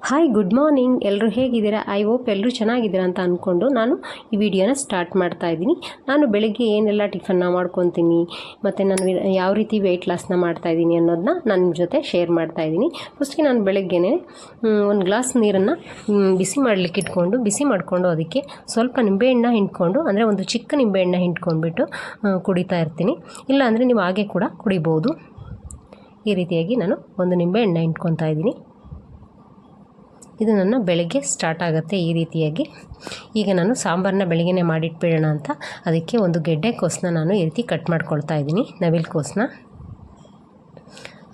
Hi good morning, ಎಲ್ಲರೂ ಹೇಗಿದ್ದೀರಾ? I hope ಎಲ್ಲರೂ ಚೆನ್ನಾಗಿದ್ದೀರಾ ಅಂತ ಅಂದ್ಕೊಂಡು ನಾನು ಈ ವಿಡಿಯೋನ ಸ್ಟಾರ್ಟ್ ಮಾಡ್ತಾ ಇದ್ದೀನಿ. ನಾನು ಬೆಳಗ್ಗೆ ಏನೆಲ್ಲ ಟಿಫನ್ನ ಮಾಡ್ಕೊತೀನಿ ಮತ್ತು ನಾನು ಯಾವ ರೀತಿ ವೆಯ್ಟ್ ಲಾಸ್ನ ಮಾಡ್ತಾಯಿದ್ದೀನಿ ಅನ್ನೋದನ್ನ ನನ್ನ ಜೊತೆ ಶೇರ್ ಮಾಡ್ತಾಯಿದ್ದೀನಿ. ಫಸ್ಟಿಗೆ ನಾನು ಬೆಳಗ್ಗೆನೇ ಒಂದು ಗ್ಲಾಸ್ ನೀರನ್ನು ಬಿಸಿ ಮಾಡಲಿಕ್ಕೆ ಇಟ್ಕೊಂಡು ಬಿಸಿ ಮಾಡಿಕೊಂಡು ಅದಕ್ಕೆ ಸ್ವಲ್ಪ ನಿಂಬೆಹಣ್ಣ ಹಿಂಡ್ಕೊಂಡು, ಅಂದರೆ ಒಂದು ಚಿಕ್ಕ ನಿಂಬೆಹಣ್ಣ ಹಿಂಡ್ಕೊಂಡ್ಬಿಟ್ಟು ಕುಡಿತಾ ಇರ್ತೀನಿ. ಇಲ್ಲಾಂದರೆ ನೀವು ಹಾಗೆ ಕೂಡ ಕುಡಿಬೋದು. ಈ ರೀತಿಯಾಗಿ ನಾನು ಒಂದು ನಿಂಬೆಹಣ್ಣ ಹಿಂಡ್ಕೊತಾ ಇದ್ದೀನಿ. ಇದು ನನ್ನ ಬೆಳಗ್ಗೆ ಸ್ಟಾರ್ಟ್ ಆಗುತ್ತೆ ಈ ರೀತಿಯಾಗಿ. ಈಗ ನಾನು ಸಾಂಬಾರನ್ನ ಬೆಳಗ್ಗೆನೇ ಮಾಡಿಟ್ಬಿಡೋಣ ಅಂತ ಅದಕ್ಕೆ ಒಂದು ಗೆಡ್ಡೆಕೋಸನ್ನ ನಾನು ಈ ರೀತಿ ಕಟ್ ಮಾಡ್ಕೊಳ್ತಾ ಇದ್ದೀನಿ, ನವಿಲು ಕೋಸನ್ನ.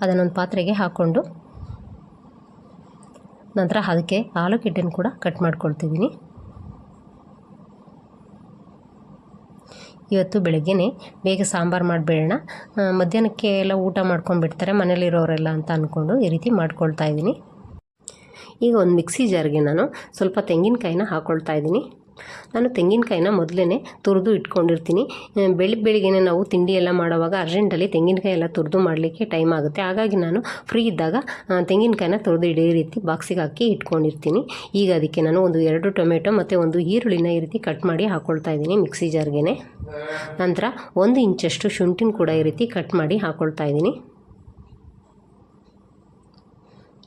ಅದನ್ನೊಂದು ಪಾತ್ರೆಗೆ ಹಾಕ್ಕೊಂಡು ನಂತರ ಅದಕ್ಕೆ ಆಲೂಗೆಡ್ಡೆನ ಕೂಡ ಕಟ್ ಮಾಡ್ಕೊಳ್ತಿದ್ದೀನಿ. ಇವತ್ತು ಬೆಳಗ್ಗೆನೇ ಬೇಗ ಸಾಂಬಾರು ಮಾಡಿಬಿಡೋಣ, ಮಧ್ಯಾಹ್ನಕ್ಕೆ ಎಲ್ಲ ಊಟ ಮಾಡ್ಕೊಂಡ್ಬಿಡ್ತಾರೆ ಮನೇಲಿರೋರೆಲ್ಲ ಅಂತ ಅಂದ್ಕೊಂಡು ಈ ರೀತಿ ಮಾಡ್ಕೊಳ್ತಾ ಇದ್ದೀನಿ. ಈಗ ಒಂದು ಮಿಕ್ಸಿ ಜಾರ್ಗೆ ನಾನು ಸ್ವಲ್ಪ ತೆಂಗಿನಕಾಯಿನ ಹಾಕ್ಕೊಳ್ತಾ ಇದ್ದೀನಿ. ನಾನು ತೆಂಗಿನಕಾಯಿನ ಮೊದಲೇ ತುರಿದು ಇಟ್ಕೊಂಡಿರ್ತೀನಿ. ಬೆಳಿಗ್ಗೆ ನಾವು ತಿಂಡಿ ಎಲ್ಲ ಮಾಡುವಾಗ ಅರ್ಜೆಂಟಲ್ಲಿ ತೆಂಗಿನಕಾಯಿ ಎಲ್ಲ ತುರಿದು ಮಾಡಲಿಕ್ಕೆ ಟೈಮ್ ಆಗುತ್ತೆ. ಹಾಗಾಗಿ ನಾನು ಫ್ರೀ ಇದ್ದಾಗ ತೆಂಗಿನಕಾಯಿನ ತುರಿದು ಇಡೀ ರೀತಿ ಬಾಕ್ಸಿಗೆ ಹಾಕಿ ಇಟ್ಕೊಂಡಿರ್ತೀನಿ. ಈಗ ಅದಕ್ಕೆ ನಾನು ಒಂದು 2 ಟೊಮೆಟೊ ಮತ್ತು ಒಂದು ಈರುಳ್ಳಿನ ಈ ರೀತಿ ಕಟ್ ಮಾಡಿ ಹಾಕ್ಕೊಳ್ತಾ ಇದ್ದೀನಿ ಮಿಕ್ಸಿ ಜಾರ್ಗೆ. ನಂತರ 1 ಇಂಚಷ್ಟು ಶುಂಠಿನ ಕೂಡ ಈ ರೀತಿ ಕಟ್ ಮಾಡಿ ಹಾಕ್ಕೊಳ್ತಾ ಇದ್ದೀನಿ.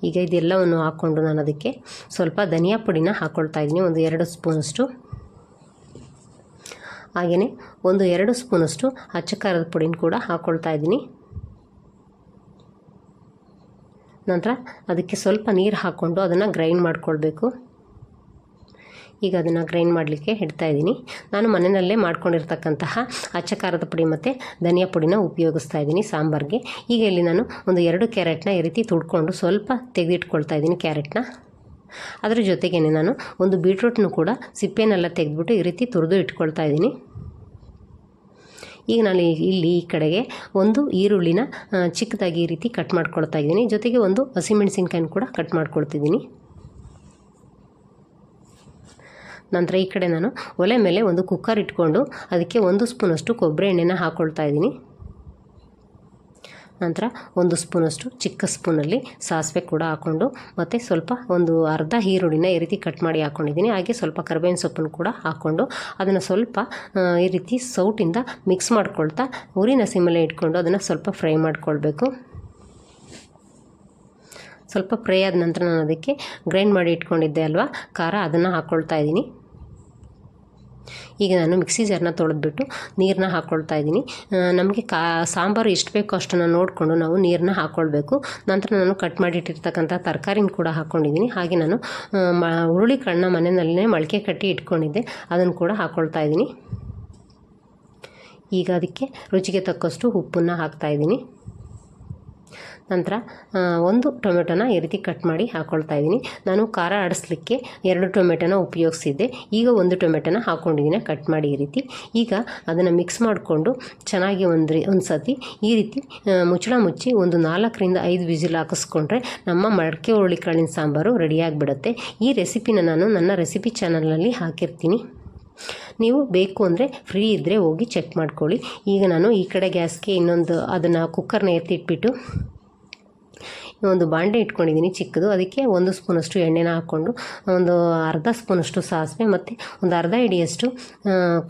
ಈಗ ಇದೆಲ್ಲವನ್ನು ಹಾಕ್ಕೊಂಡು ನಾನು ಅದಕ್ಕೆ ಸ್ವಲ್ಪ ಧನಿಯಾ ಪುಡಿನ ಹಾಕ್ಕೊಳ್ತಾ ಇದ್ದೀನಿ, ಒಂದು 2 ಸ್ಪೂನಷ್ಟು. ಹಾಗೆಯೇ ಒಂದು 2 ಸ್ಪೂನಷ್ಟು ಅಚ್ಚ ಖಾರದ ಪುಡಿನ ಕೂಡ ಹಾಕ್ಕೊಳ್ತಾ ಇದ್ದೀನಿ. ನಂತರ ಅದಕ್ಕೆ ಸ್ವಲ್ಪ ನೀರು ಹಾಕ್ಕೊಂಡು ಅದನ್ನು ಗ್ರೈಂಡ್ ಮಾಡ್ಕೊಳ್ಬೇಕು. ಈಗ ಅದನ್ನು ಗ್ರೈಂಡ್ ಮಾಡಲಿಕ್ಕೆ ಇಡ್ತಾ ಇದ್ದೀನಿ. ನಾನು ಮನೆಯಲ್ಲೇ ಮಾಡ್ಕೊಂಡಿರ್ತಕ್ಕಂತಹ ಅಚ್ಚ ಖಾರದ ಪುಡಿ ಮತ್ತು ಧನಿಯಾ ಪುಡಿನ ಉಪಯೋಗಿಸ್ತಾ ಇದ್ದೀನಿ ಸಾಂಬಾರಿಗೆ. ಈಗ ಇಲ್ಲಿ ನಾನು ಒಂದು 2 ಕ್ಯಾರೆಟ್ನ ಈ ರೀತಿ ತುಡ್ಕೊಂಡು ಸ್ವಲ್ಪ ತೆಗೆದಿಟ್ಕೊಳ್ತಾ ಇದ್ದೀನಿ ಕ್ಯಾರೆಟ್ನ. ಅದರ ಜೊತೆಗೇ ನಾನು ಒಂದು ಬೀಟ್ರೂಟ್ನು ಕೂಡ ಸಿಪ್ಪೆನೆಲ್ಲ ತೆಗೆದ್ಬಿಟ್ಟು ಈ ರೀತಿ ತುರಿದು ಇಟ್ಕೊಳ್ತಾ ಇದ್ದೀನಿ. ಈಗ ನಾನು ಇಲ್ಲಿ ಈ ಕಡೆಗೆ ಒಂದು ಈರುಳ್ಳಿನ ಚಿಕ್ಕದಾಗಿ ಈ ರೀತಿ ಕಟ್ ಮಾಡ್ಕೊಳ್ತಾ ಇದ್ದೀನಿ. ಜೊತೆಗೆ ಒಂದು ಹಸಿಮೆಣಸಿನ್ಕಾಯಿನ ಕೂಡ ಕಟ್ ಮಾಡ್ಕೊಳ್ತಿದ್ದೀನಿ. ನಂತರ ಈ ಕಡೆ ನಾನು ಒಲೆ ಮೇಲೆ ಒಂದು ಕುಕ್ಕರ್ ಇಟ್ಕೊಂಡು ಅದಕ್ಕೆ 1 ಸ್ಪೂನಷ್ಟು ಕೊಬ್ಬರಿ ಎಣ್ಣೆನ ಹಾಕ್ಕೊಳ್ತಾ ಇದ್ದೀನಿ. ನಂತರ 1 ಸ್ಪೂನಷ್ಟು ಚಿಕ್ಕ ಸ್ಪೂನಲ್ಲಿ ಸಾಸಿವೆ ಕೂಡ ಹಾಕ್ಕೊಂಡು ಮತ್ತು ಸ್ವಲ್ಪ ಒಂದು ಅರ್ಧ ಈರುಳ್ಳಿನ ಈ ರೀತಿ ಕಟ್ ಮಾಡಿ ಹಾಕ್ಕೊಂಡಿದ್ದೀನಿ. ಹಾಗೆ ಸ್ವಲ್ಪ ಕರಿಬೇವಿನ ಸೊಪ್ಪನ್ನು ಕೂಡ ಹಾಕ್ಕೊಂಡು ಅದನ್ನು ಸ್ವಲ್ಪ ಈ ರೀತಿ ಸೌಟಿಂದ ಮಿಕ್ಸ್ ಮಾಡ್ಕೊಳ್ತಾ ಉರಿನ ಸಿಮ್ಮಲ್ಲೇ ಇಟ್ಕೊಂಡು ಅದನ್ನು ಸ್ವಲ್ಪ ಫ್ರೈ ಮಾಡ್ಕೊಳ್ಬೇಕು. ಸ್ವಲ್ಪ ಫ್ರೈ ಆದ ನಂತರ ನಾನು ಅದಕ್ಕೆ ಗ್ರೈಂಡ್ ಮಾಡಿ ಇಟ್ಕೊಂಡಿದ್ದೆ ಅಲ್ವಾ ಖಾರ, ಅದನ್ನು ಹಾಕ್ಕೊಳ್ತಾ ಇದ್ದೀನಿ. ಈಗ ನಾನು ಮಿಕ್ಸಿ ಜಾರ್ನ ತೊಳೆದ್ಬಿಟ್ಟು ನೀರನ್ನ ಹಾಕ್ಕೊಳ್ತಾ ಇದ್ದೀನಿ. ನಮಗೆ ಸಾಂಬಾರು ಎಷ್ಟು ಬೇಕೋ ಅಷ್ಟನ್ನು ನೋಡಿಕೊಂಡು ನಾವು ನೀರನ್ನ ಹಾಕ್ಕೊಳ್ಬೇಕು. ನಂತರ ನಾನು ಕಟ್ ಮಾಡಿಟ್ಟಿರ್ತಕ್ಕಂಥ ತರಕಾರಿನ ಕೂಡ ಹಾಕ್ಕೊಂಡಿದ್ದೀನಿ. ಹಾಗೆ ನಾನು ಹುರುಳಿಕಾಳನ್ನ ಮನೆಯಲ್ಲೇ ಮೊಳಕೆ ಕಟ್ಟಿ ಇಟ್ಕೊಂಡಿದ್ದೆ, ಅದನ್ನು ಕೂಡ ಹಾಕ್ಕೊಳ್ತಾ ಇದ್ದೀನಿ. ಈಗ ಅದಕ್ಕೆ ರುಚಿಗೆ ತಕ್ಕಷ್ಟು ಉಪ್ಪನ್ನು ಹಾಕ್ತಾಯಿದ್ದೀನಿ. ನಂತರ 1 ಟೊಮೆಟೊನ ಈ ರೀತಿ ಕಟ್ ಮಾಡಿ ಹಾಕ್ಕೊಳ್ತಾ ಇದ್ದೀನಿ. ನಾನು ಖಾರ ಆಡಿಸ್ಲಿಕ್ಕೆ 2 ಟೊಮೆಟೊನ ಉಪಯೋಗಿಸಿದ್ದೆ. ಈಗ 1 ಟೊಮೆಟೊನ ಹಾಕ್ಕೊಂಡಿದ್ದೀನಿ ಕಟ್ ಮಾಡಿ ಈ ರೀತಿ. ಈಗ ಅದನ್ನು ಮಿಕ್ಸ್ ಮಾಡಿಕೊಂಡು ಚೆನ್ನಾಗಿ ಒಂದು ಸತಿ ಈ ರೀತಿ ಮುಚ್ಚಳ ಮುಚ್ಚಿ ಒಂದು 4ರಿಂದ 5 ವಿಸಿಲ್ ಹಾಕಿಸ್ಕೊಂಡ್ರೆ ನಮ್ಮ ಮಡಕೆ ಹುರುಳಿಕಾಳಿನ ಸಾಂಬಾರು ರೆಡಿಯಾಗಿಬಿಡುತ್ತೆ. ಈ ರೆಸಿಪಿನ ನಾನು ನನ್ನ ರೆಸಿಪಿ ಚಾನಲ್ನಲ್ಲಿ ಹಾಕಿರ್ತೀನಿ, ನೀವು ಬೇಕು ಅಂದರೆ ಫ್ರೀ ಇದ್ದರೆ ಹೋಗಿ ಚೆಕ್ ಮಾಡ್ಕೊಳ್ಳಿ. ಈಗ ನಾನು ಈ ಕಡೆ ಗ್ಯಾಸ್ಗೆ ಅದನ್ನು ಕುಕ್ಕರ್ನ ಎತ್ತಿಟ್ಬಿಟ್ಟು ಒಂದು ಬಾಂಡೆ ಇಟ್ಕೊಂಡಿದ್ದೀನಿ ಚಿಕ್ಕದು. ಅದಕ್ಕೆ 1 ಸ್ಪೂನಷ್ಟು ಎಣ್ಣೆನ ಹಾಕ್ಕೊಂಡು ಒಂದು ಅರ್ಧ ಸ್ಪೂನಷ್ಟು ಸಾಸಿವೆ ಮತ್ತು ಒಂದು ಅರ್ಧ ಹಿಡಿಯಷ್ಟು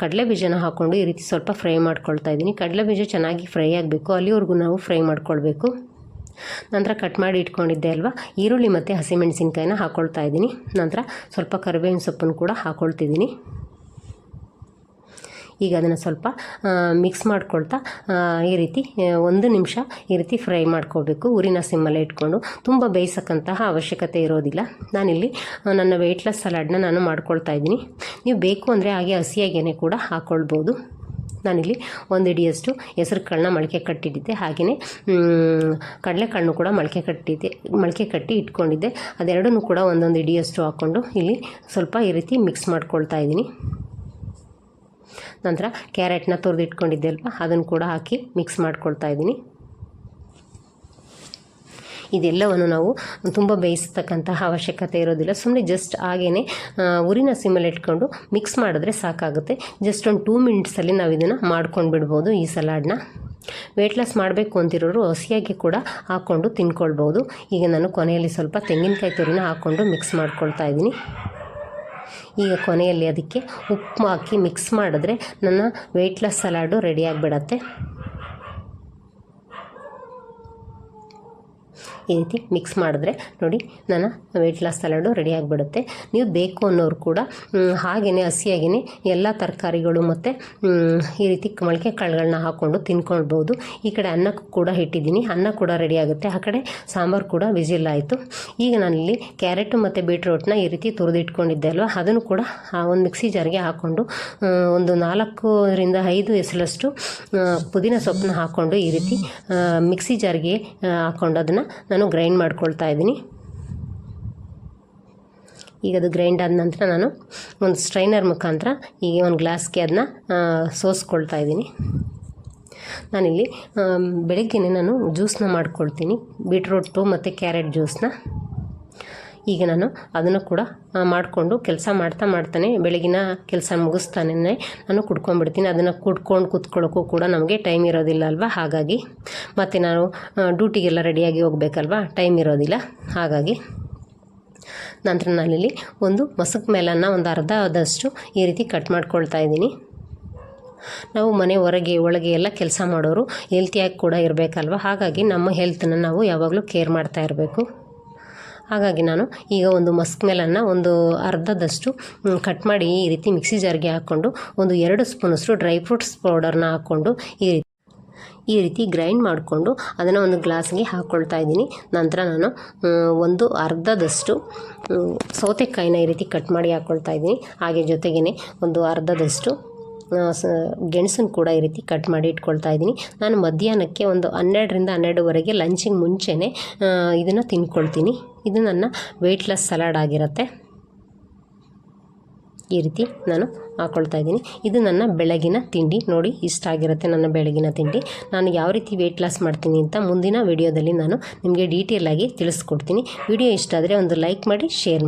ಕಡಲೆ ಬೀಜನ ಹಾಕ್ಕೊಂಡು ಈ ರೀತಿ ಸ್ವಲ್ಪ ಫ್ರೈ ಮಾಡ್ಕೊಳ್ತಾ ಇದ್ದೀನಿ. ಕಡಲೆ ಬೀಜ ಚೆನ್ನಾಗಿ ಫ್ರೈ ಆಗಬೇಕು, ಅಲ್ಲಿವರೆಗೂ ನಾವು ಫ್ರೈ ಮಾಡ್ಕೊಳ್ಬೇಕು. ನಂತರ ಕಟ್ ಮಾಡಿ ಇಟ್ಕೊಂಡಿದ್ದೆ ಅಲ್ವಾ ಈರುಳ್ಳಿ ಮತ್ತು ಹಸಿಮೆಣಸಿನ್ಕಾಯಿನ ಹಾಕ್ಕೊಳ್ತಾ ಇದ್ದೀನಿ. ನಂತರ ಸ್ವಲ್ಪ ಕರಿಬೇವಿನ ಸೊಪ್ಪನ್ನು ಕೂಡ ಹಾಕ್ಕೊಳ್ತಿದ್ದೀನಿ. ಈಗ ಅದನ್ನು ಸ್ವಲ್ಪ ಮಿಕ್ಸ್ ಮಾಡ್ಕೊಳ್ತಾ ಈ ರೀತಿ 1 ನಿಮಿಷ ಈ ರೀತಿ ಫ್ರೈ ಮಾಡ್ಕೋಬೇಕು, ಉರಿನ ಸಿಮ್ಮಲ್ಲೇ ಇಟ್ಕೊಂಡು. ತುಂಬ ಬೇಯಿಸೋಕ್ಕಂತಹ ಅವಶ್ಯಕತೆ ಇರೋದಿಲ್ಲ. ನಾನಿಲ್ಲಿ ನನ್ನ ವೆಯ್ಟ್ ಲಾಸ್ ಸಲಾಡ್ನ ನಾನು ಮಾಡ್ಕೊಳ್ತಾ ಇದ್ದೀನಿ. ನೀವು ಬೇಕು ಅಂದರೆ ಹಾಗೆ ಹಸಿಯಾಗೇ ಕೂಡ ಹಾಕ್ಕೊಳ್ಬೋದು. ನಾನಿಲ್ಲಿ 1 ಹಿಡಿಯಷ್ಟು ಹೆಸರು ಕಾಳನ್ನ ಮೊಳಕೆ ಕಟ್ಟಿದ್ದೆ, ಹಾಗೆಯೇ ಕಡಲೆಕಾಳನ್ನು ಕೂಡ ಮೊಳಕೆ ಕಟ್ಟಿ ಇಟ್ಕೊಂಡಿದ್ದೆ. ಅದೆರಡನ್ನೂ ಕೂಡ 1 ಹಿಡಿಯಷ್ಟು ಹಾಕ್ಕೊಂಡು ಇಲ್ಲಿ ಸ್ವಲ್ಪ ಈ ರೀತಿ ಮಿಕ್ಸ್ ಮಾಡ್ಕೊಳ್ತಾ ಇದ್ದೀನಿ. ನಂತರ ಕ್ಯಾರೆಟ್ನ ತುರಿದು ಇಟ್ಕೊಂಡಿದ್ದೆ ಅಲ್ವಾ, ಅದನ್ನು ಕೂಡ ಹಾಕಿ ಮಿಕ್ಸ್ ಮಾಡ್ಕೊಳ್ತಾ ಇದ್ದೀನಿ. ಇದೆಲ್ಲವನ್ನು ನಾವು ತುಂಬ ಬೇಯಿಸ್ತಕ್ಕಂತಹ ಅವಶ್ಯಕತೆ ಇರೋದಿಲ್ಲ. ಸುಮ್ಮನೆ ಜಸ್ಟ್ ಹಾಗೇ ಉರಿನ ಸಿಮ್ಮಲ್ಲಿ ಇಟ್ಕೊಂಡು ಮಿಕ್ಸ್ ಮಾಡಿದ್ರೆ ಸಾಕಾಗುತ್ತೆ. ಜಸ್ಟ್ ಒಂದು 2 ಮಿನಿಟ್ಸಲ್ಲಿ ನಾವು ಇದನ್ನು ಮಾಡ್ಕೊಂಡು ಬಿಡ್ಬೋದು ಈ ಸಲಾಡ್ನ. ವೆಯ್ಟ್ ಲಾಸ್ ಮಾಡಬೇಕು ಅಂತಿರೋರು ಹಸಿಯಾಗಿ ಕೂಡ ಹಾಕ್ಕೊಂಡು ತಿನ್ಕೊಳ್ಬೋದು. ಈಗ ನಾನು ಕೊನೆಯಲ್ಲಿ ಸ್ವಲ್ಪ ತೆಂಗಿನಕಾಯಿ ತುರಿನ ಹಾಕ್ಕೊಂಡು ಮಿಕ್ಸ್ ಮಾಡ್ಕೊಳ್ತಾ ಇದ್ದೀನಿ. ಈಗ ಕೊನೆಯಲ್ಲಿ ಅದಕ್ಕೆ ಉಪ್ಪು ಹಾಕಿ ಮಿಕ್ಸ್ ಮಾಡಿದ್ರೆ ನನ್ನ ವೆಯ್ಟ್ ಲಾಸ್ ಸಲಾಡು ರೆಡಿ ಆಗಿಬಿಡತ್ತೆ. ಈ ರೀತಿ ಮಿಕ್ಸ್ ಮಾಡಿದ್ರೆ ನೋಡಿ ನನ್ನ ವೆಯ್ಟ್ ಲಾಸ್ ಸಲಾಡು ರೆಡಿ ಆಗಿಬಿಡುತ್ತೆ. ನೀವು ಬೇಕು ಅನ್ನೋರು ಕೂಡ ಹಾಗೆಯೇ ಹಸಿಯಾಗಿಯೇ ಎಲ್ಲ ತರಕಾರಿಗಳು ಮತ್ತು ಈ ರೀತಿ ಮೊಳಕೆ ಕಾಳುಗಳನ್ನ ಹಾಕ್ಕೊಂಡು ತಿನ್ಕೊಳ್ಬೋದು. ಈ ಕಡೆ ಅನ್ನಕ್ಕೂ ಕೂಡ ಇಟ್ಟಿದ್ದೀನಿ, ಅನ್ನ ಕೂಡ ರೆಡಿ ಆಗುತ್ತೆ. ಆ ಕಡೆ ಸಾಂಬಾರು ಕೂಡ ವಿಸಿಲ್ ಆಯಿತು. ಈಗ ನಾನಿಲ್ಲಿ ಕ್ಯಾರೆಟು ಮತ್ತು ಬೀಟ್ರೋಟ್ನ ಈ ರೀತಿ ತುರಿದಿಟ್ಕೊಂಡಿದ್ದೆ ಅಲ್ವ, ಅದನ್ನು ಕೂಡ ಒಂದು ಮಿಕ್ಸಿ ಜಾರ್ಗೆ ಹಾಕ್ಕೊಂಡು ಒಂದು 4-5 ಎಸಳಷ್ಟು ಪುದೀನ ಸೊಪ್ಪನ್ನ ಹಾಕ್ಕೊಂಡು ಈ ರೀತಿ ಮಿಕ್ಸಿ ಜಾರ್ಗೆ ಹಾಕ್ಕೊಂಡು ಅದನ್ನು ನಾನು ಗ್ರೈಂಡ್ ಮಾಡ್ಕೊಳ್ತಾ ಇದ್ದೀನಿ. ಈಗ ಅದು ಗ್ರೈಂಡ್ ಆದ ನಂತರ ನಾನು ಒಂದು ಸ್ಟ್ರೈನರ್ ಮುಖಾಂತರ ಈಗ ಒಂದು ಗ್ಲಾಸ್ಗೆ ಅದನ್ನ ಸೋಸ್ಕೊಳ್ತಾ ಇದ್ದೀನಿ. ನಾನಿಲ್ಲಿ ಬೆಳಗ್ಗೆ ನಾನು ಜ್ಯೂಸನ್ನ ಮಾಡ್ಕೊಳ್ತೀನಿ, ಬೀಟ್ರೂಟು ಮತ್ತು ಕ್ಯಾರೆಟ್ ಜ್ಯೂಸನ್ನ. ಈಗ ನಾನು ಅದನ್ನು ಕೂಡ ಮಾಡಿಕೊಂಡು ಕೆಲಸ ಮಾಡ್ತಾನೆ ಬೆಳಗಿನ ಕೆಲಸ ಮುಗಿಸ್ತಾನೆ ನಾನು ಕುಡ್ಕೊಂಡ್ಬಿಡ್ತೀನಿ. ಅದನ್ನು ಕುಡ್ಕೊಂಡು ಕೂತ್ಕೊಳ್ಳೋಕ್ಕೂ ಕೂಡ ನಮಗೆ ಟೈಮ್ ಇರೋದಿಲ್ಲ ಅಲ್ವಾ, ಹಾಗಾಗಿ ಮತ್ತು ನಾನು ಡ್ಯೂಟಿಗೆಲ್ಲ ರೆಡಿಯಾಗಿ ಹೋಗ್ಬೇಕಲ್ವ, ಟೈಮ್ ಇರೋದಿಲ್ಲ. ಹಾಗಾಗಿ ನಂತರ ನಾನಿಲ್ಲಿ ಒಂದು ಮಸಕ್ ಮೇಲನ್ನು ಒಂದು ಅರ್ಧ ಆದಷ್ಟು ಈ ರೀತಿ ಕಟ್ ಮಾಡ್ಕೊಳ್ತಾ ಇದ್ದೀನಿ. ನಾವು ಮನೆ ಹೊರಗೆ ಒಳಗೆ ಎಲ್ಲ ಕೆಲಸ ಮಾಡೋರು ಹೆಲ್ತಿಯಾಗಿ ಕೂಡ ಇರಬೇಕಲ್ವ, ಹಾಗಾಗಿ ನಮ್ಮ ಹೆಲ್ತನ್ನು ನಾವು ಯಾವಾಗಲೂ ಕೇರ್ ಮಾಡ್ತಾ ಇರಬೇಕು. ಹಾಗಾಗಿ ನಾನು ಈಗ ಒಂದು ಮಸ್ಕ್ ಮೇಲನ್ನು ಒಂದು ಅರ್ಧದಷ್ಟು ಕಟ್ ಮಾಡಿ ಈ ರೀತಿ ಮಿಕ್ಸಿ ಜಾರ್ಗೆ ಹಾಕ್ಕೊಂಡು ಒಂದು 2 ಸ್ಪೂನಷ್ಟು ಡ್ರೈ ಫ್ರೂಟ್ಸ್ ಪೌಡರ್ನ ಹಾಕ್ಕೊಂಡು ಈ ರೀತಿ ಗ್ರೈಂಡ್ ಮಾಡಿಕೊಂಡು ಅದನ್ನು ಒಂದು ಗ್ಲಾಸ್ಗೆ ಹಾಕ್ಕೊಳ್ತಾ ಇದ್ದೀನಿ. ನಂತರ ನಾನು ಒಂದು ಅರ್ಧದಷ್ಟು ಸೌತೆಕಾಯಿನ ಈ ರೀತಿ ಕಟ್ ಮಾಡಿ ಹಾಕ್ಕೊಳ್ತಾ ಇದ್ದೀನಿ. ಹಾಗೆ ಜೊತೆಗೇ ಒಂದು ಅರ್ಧದಷ್ಟು ಗೆಣಸನ್ನು ಕೂಡ ಈ ರೀತಿ ಕಟ್ ಮಾಡಿ ಇಟ್ಕೊಳ್ತಾ ಇದ್ದೀನಿ. ನಾನು ಮಧ್ಯಾಹ್ನಕ್ಕೆ ಒಂದು 12-12:30 ಲಂಚಿಗೆ ಮುಂಚೆನೇ ಇದನ್ನು ತಿನ್ಕೊಳ್ತೀನಿ. ಇದು ನನ್ನ ವೆಯ್ಟ್ ಲಾಸ್ ಸಲಾಡ್ ಆಗಿರುತ್ತೆ. ಈ ರೀತಿ ನಾನು ಹಾಕ್ಕೊಳ್ತಾ ಇದ್ದೀನಿ. ಇದು ನನ್ನ ಬೆಳಗಿನ ತಿಂಡಿ. ನೋಡಿ, ಇಷ್ಟ ಆಗಿರುತ್ತೆ ನನ್ನ ಬೆಳಗಿನ ತಿಂಡಿ. ನಾನು ಯಾವ ರೀತಿ ವೆಯ್ಟ್ ಲಾಸ್ ಮಾಡ್ತೀನಿ ಅಂತ ಮುಂದಿನ ವಿಡಿಯೋದಲ್ಲಿ ನಾನು ನಿಮಗೆ ಡೀಟೇಲಾಗಿ ತಿಳಿಸ್ಕೊಡ್ತೀನಿ. ವಿಡಿಯೋ ಇಷ್ಟ ಆದರೆ ಒಂದು ಲೈಕ್ ಮಾಡಿ, ಶೇರ್ ಮಾಡಿ.